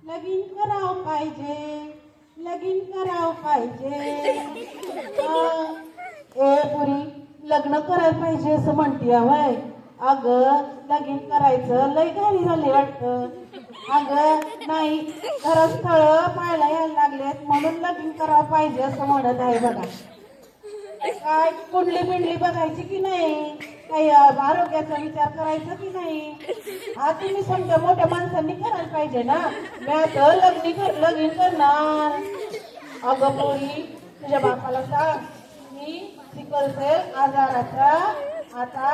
लगीन करावं पाहिजे, लगीन करावं पाहिजे. ए पुरी, लग्न करायला पाहिजे असं म्हणतीय वय. अगं लगीन करायचं लय घाई झाले वाटतं. अगं नाही, घरात स्थळ पाहायला यायला लागलेत म्हणून लगीन करावं पाहिजे असं म्हणत आहे बघा. काय कुंडली पिंडली बघायची की नाही, काही आरोग्याचा विचार करायचा की नाही. हा तुम्ही समजा मोठ्या माणसांनी करायला पाहिजे ना. मी आता लगीन करणार. अगं पोरी, तुझ्या बापाला सांग की सिकल सेल आजाराचा आता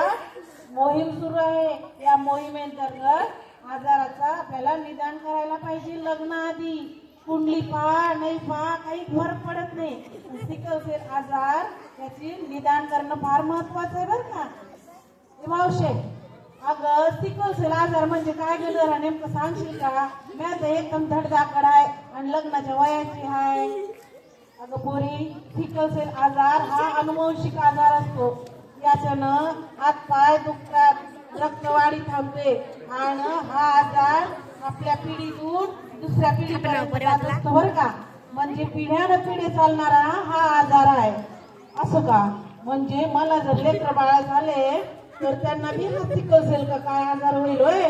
मोहीम सुरू आहे. या मोहिमेंतर्गत आजाराचा आपल्याला निदान करायला पाहिजे लग्नाआधी. कुंडली पहा नाही पहा काही फरक पडत नाही. सिकल सेल आजार त्याची निदान करणं फार महत्वाचं आहे बरं का. मावशे, अगं सिकल सेल आजार म्हणजे काय ग जरा नेमकं सांगशील का. मी आता एकदम धडधाकड आहे आणि लग्नाच्या वयाची आहे. अगं पोरी, सिकल सेल आजार हा अनुवंशिक आजार असतो. याच्यानं हात पाय दुखतात, रक्तवाढी थांबते आणि हा आजार आपल्या पिढीतून दुसऱ्या पिढीपर्यंत जात असतो बरं का. म्हणजे पिढ्यानं पिढी चालणारा हा आजार आहे. असं का. म्हणजे मला जर लेकर बाळा झाले तर त्यांना बी हा सिकल सेल का काय आजार होईल होय.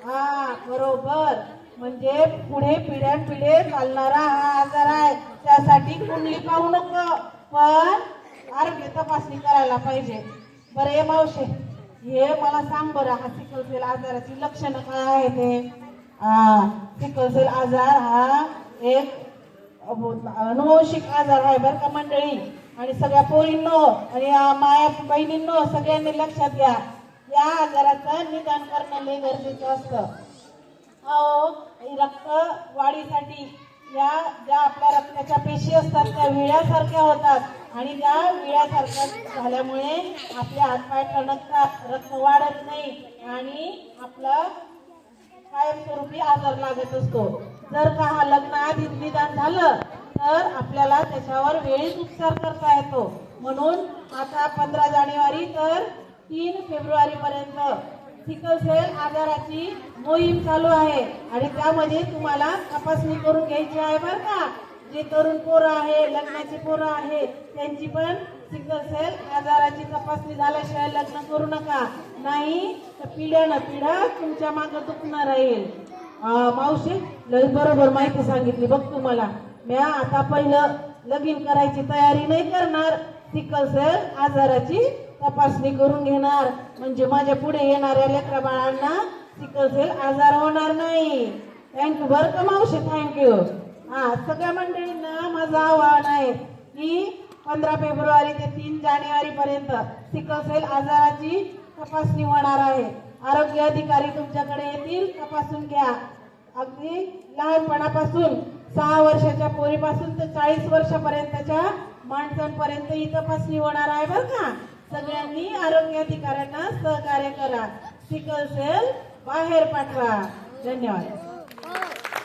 हा बरोबर, म्हणजे पुढे पिढ्यानपिढे चालणारा हा आजार आहे. त्यासाठी कुंडली पाहू नको, पण आरोग्य तपासणी करायला पाहिजे. बरं ये मावशे, हे मला सांग बरं, हा सिकल सेल आजाराची लक्षणं काय आहे ते. सिकल सेल आजार हा एक अनुवंशिक आजार आहे बरं का मंडळी. आणि सगळ्या पोरींनो आणि माया बहिणींनो सगळ्यांनी लक्षात घ्या, या आजाराचं निदान करणं लय गरजेचं असतं. रक्त वाढीसाठी या ज्या आपल्या रक्ताच्या पेशी असतात त्या विळ्यासारख्या होतात आणि त्या विळ्यासारख्या झाल्यामुळे आपले हातपाय ठणकतात, रक्त वाढत नाही आणि आपलं कायमस्वरूपी आजार लागत असतो. जर का हा लग्नाआधी निदान झालं तर आपल्याला त्याच्यावर वेळीच उपचार करता येतो. म्हणून आता 15 जानेवारी तर 3 फेब्रुवारी पर्यंत सिकल सेल आजाराची मोहीम चालू आहे आणि त्यामध्ये तुम्हाला तपासणी करून घ्यायची आहे बरं का. जे तरुण पोरं आहे, लग्नाची पोरं आहे, त्यांची पण सिकल सेल आजाराची तपासणी झाल्याशिवाय लग्न करू नका. नाही तर पिढ्यानं पिढ्या तुमच्या मागे दुखणार राहील. मावशी लय बरोबर माहिती सांगितली बघ तुम्हाला. मी आता पहिलं लगीन करायची तयारी नाही करणार, सिकल सेल आजाराची तपासणी करून घेणार. म्हणजे माझ्या पुढे येणाऱ्या लेकरा बाळांना सिकल सेल आजार होणार नाही. थँक्यू बरं का मावशी, थँक्यू. सगळ्या मंडळींना माझं आव्हान आहे की 15 फेब्रुवारी ते 3 जानेवारी पर्यंत सिकल सेल आजाराची तपासणी होणार आहे. आरोग्य अधिकारी तुमच्याकडे येतील, तपासून घ्या. अगदी लहानपणापासून 6 वर्षाच्या पोरीपासून तर 40 वर्षापर्यंतच्या माणसांपर्यंत ही तपासणी होणार आहे बरं का. सगळ्यांनी आरोग्य अधिकाऱ्यांना सहकार्य करा. सिकल सेल बाहेर पाठवा. धन्यवाद.